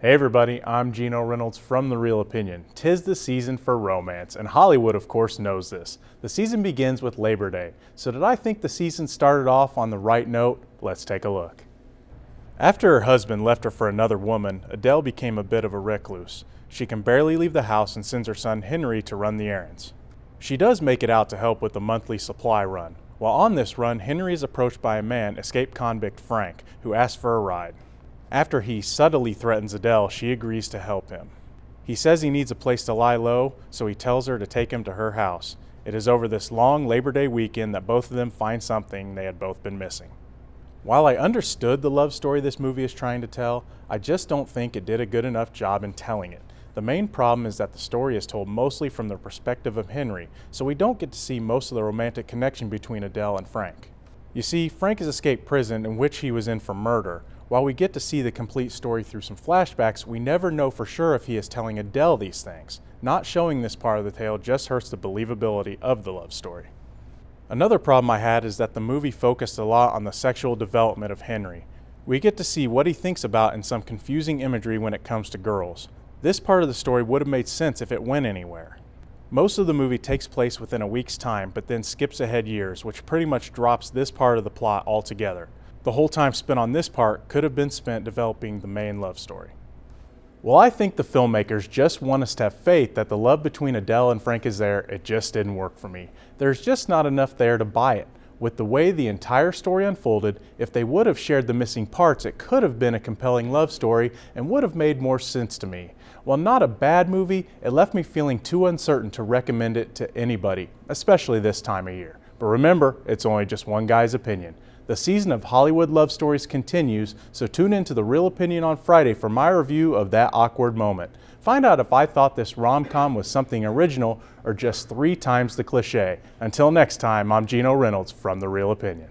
Hey everybody, I'm Geno Reynolds from The Real Opinion. 'Tis the season for romance, and Hollywood of course knows this. The season begins with Labor Day. So did I think the season started off on the right note? Let's take a look. After her husband left her for another woman, Adele became a bit of a recluse. She can barely leave the house and sends her son Henry to run the errands. She does make it out to help with the monthly supply run. While on this run, Henry is approached by a man, escaped convict Frank, who asks for a ride. After he subtly threatens Adele, she agrees to help him. He says he needs a place to lie low, so he tells her to take him to her house. It is over this long Labor Day weekend that both of them find something they had both been missing. While I understood the love story this movie is trying to tell, I just don't think it did a good enough job in telling it. The main problem is that the story is told mostly from the perspective of Henry, so we don't get to see most of the romantic connection between Adele and Frank. You see, Frank has escaped prison in which he was in for murder. While we get to see the complete story through some flashbacks, we never know for sure if he is telling Adele these things. Not showing this part of the tale just hurts the believability of the love story. Another problem I had is that the movie focused a lot on the sexual development of Henry. We get to see what he thinks about in some confusing imagery when it comes to girls. This part of the story would have made sense if it went anywhere. Most of the movie takes place within a week's time, but then skips ahead years, which pretty much drops this part of the plot altogether. The whole time spent on this part could have been spent developing the main love story. Well, I think the filmmakers just want us to have faith that the love between Adele and Frank is there. It just didn't work for me. There's just not enough there to buy it. With the way the entire story unfolded, if they would have shared the missing parts, it could have been a compelling love story and would have made more sense to me. While not a bad movie, it left me feeling too uncertain to recommend it to anybody, especially this time of year. But remember, it's only just one guy's opinion. The season of Hollywood love stories continues, so tune in to The Real Opinion on Friday for my review of That Awkward Moment. Find out if I thought this rom-com was something original or just 3 times the cliche. Until next time, I'm Geno Reynolds from The Real Opinion.